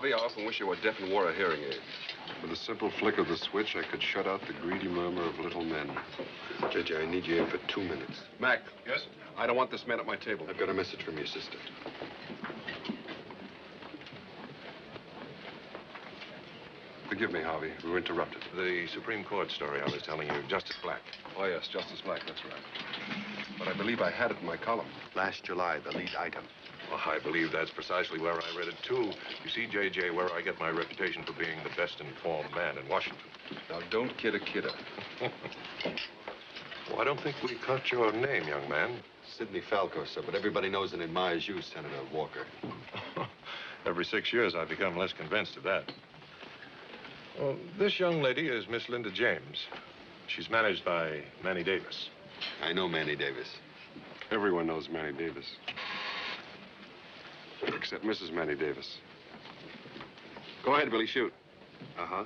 Harvey, I often wish you were deaf and wore a hearing aid. With a simple flick of the switch, I could shut out the greedy murmur of little men. JJ, I need you here for 2 minutes. Mac. Yes? I don't want this man at my table. I've got a message from your sister. Forgive me, Harvey. We were interrupted. The Supreme Court story I was telling you, Justice Black. Oh, yes, Justice Black, that's right. But I believe I had it in my column. Last July, the lead item. Well, I believe that's precisely where I read it, too. You see, J.J., where I get my reputation for being the best-informed man in Washington. Now, don't kid a kidder. Well, I don't think we caught your name, young man. Sidney Falco, sir, but everybody knows and admires you, Senator Walker. Every 6 years, I've become less convinced of that. Well, this young lady is Miss Linda James. She's managed by Manny Davis. I know Manny Davis. Everyone knows Manny Davis. Except Mrs. Manny Davis. Go ahead, Billy, shoot. Uh-huh.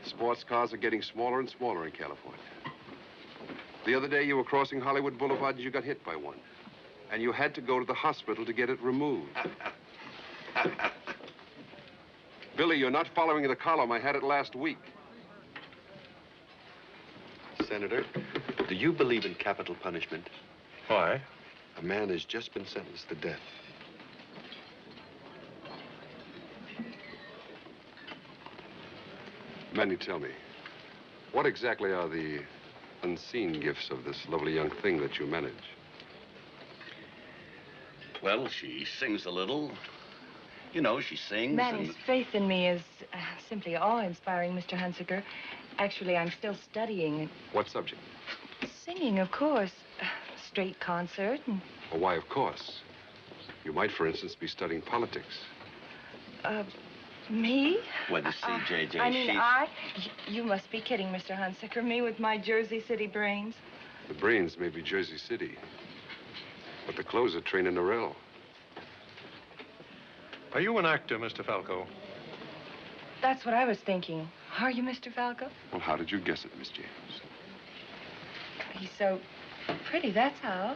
Sports cars are getting smaller and smaller in California. The other day, you were crossing Hollywood Boulevard and you got hit by one. And you had to go to the hospital to get it removed. Billy, you're not following the column. I had it last week. Senator, do you believe in capital punishment? Why? A man has just been sentenced to death. Manny, tell me, what exactly are the unseen gifts of this lovely young thing that you manage? Well, she sings a little. You know, she sings. Manny's faith in me is simply awe-inspiring, Mr. Hunsaker. Actually, I'm still studying. What subject? Singing, of course. Straight concert and... Well, why, of course. You might, for instance, be studying politics. Me? Well, you see, J.J., I mean, You must be kidding, Mr. Hunsaker. Me with my Jersey City brains. The brains may be Jersey City, but the clothes are Train and Norell. Are you an actor, Mr. Falco? That's what I was thinking. Are you, Mr. Falco? Well, how did you guess it, Miss James? He's so pretty, that's how.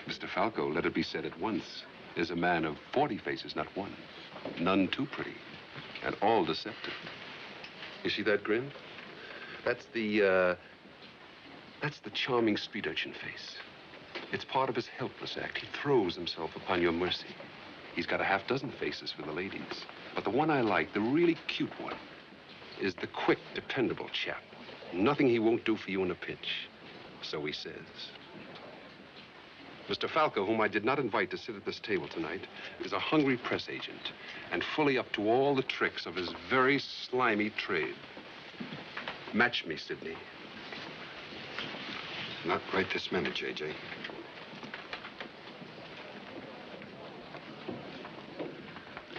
Mr. Falco, let it be said at once. There's a man of 40 faces, not one. None too pretty, and all deceptive. You see that grin? That's the charming street urchin face. It's part of his helpless act. He throws himself upon your mercy. He's got a half-dozen faces for the ladies. But the one I like, the really cute one, is the quick, dependable chap. Nothing he won't do for you in a pinch. So he says. Mr. Falco, whom I did not invite to sit at this table tonight, is a hungry press agent and fully up to all the tricks of his very slimy trade. Match me, Sidney. Not right this minute, J.J.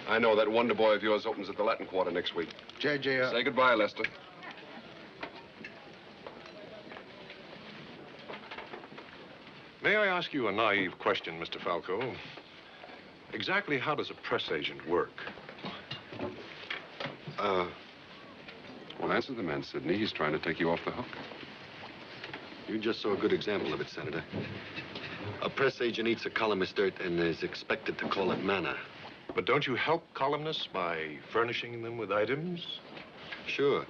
I know that wonder boy of yours opens at the Latin Quarter next week. J.J., Say goodbye, Lester. May I ask you a naive question, Mr. Falco? Exactly how does a press agent work? Well, answer the man, Sidney. He's trying to take you off the hook. You just saw a good example of it, Senator. A press agent eats a columnist dirt and is expected to call it manna. But don't you help columnists by furnishing them with items? Sure.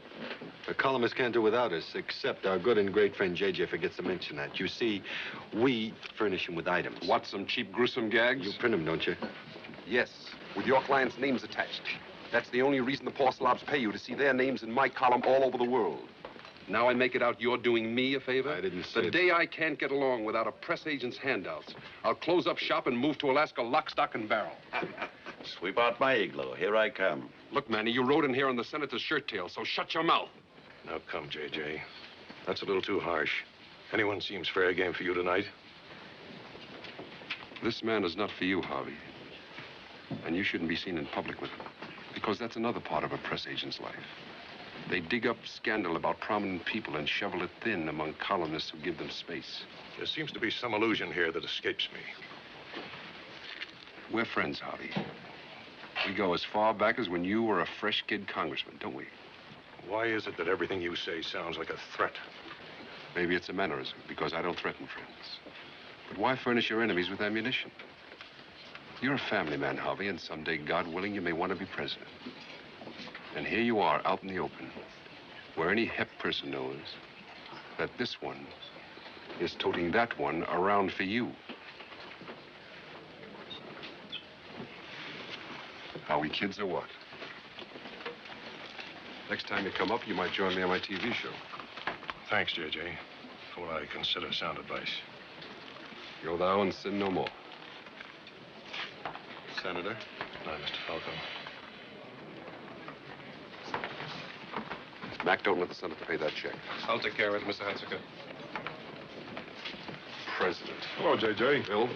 A columnist can't do without us, except our good and great friend J.J. forgets to mention that. You see, we furnish him with items. What, some cheap, gruesome gags? You print them, don't you? Yes, with your clients' names attached. That's the only reason the poor slobs pay you, to see their names in my column all over the world. Now I make it out you're doing me a favor? I didn't say The day I can't get along without a press agent's handouts, I'll close up shop and move to Alaska lock, stock, and barrel. Sweep out my igloo. Here I come. Look, Manny, you rode in here on the senator's shirt tail, so shut your mouth. Now, come, J.J. That's a little too harsh. Anyone seems fair game for you tonight. This man is not for you, Harvey. And you shouldn't be seen in public with him, because that's another part of a press agent's life. They dig up scandal about prominent people and shovel it thin among columnists who give them space. There seems to be some illusion here that escapes me. We're friends, Harvey. We go as far back as when you were a fresh kid congressman, don't we? Why is it that everything you say sounds like a threat? Maybe it's a mannerism, because I don't threaten friends. But why furnish your enemies with ammunition? You're a family man, Harvey, and someday, God willing, you may want to be president. And here you are, out in the open, where any hep person knows that this one is toting that one around for you. Are we kids or what? Next time you come up, you might join me on my TV show. Thanks, J.J., for what I consider sound advice. Go thou and sin no more. Senator? Good night, Mr. Falco. Mac, don't let the senator pay that check. I'll take care of it, Mr. Hansiker. President. Hello, J.J. Bill?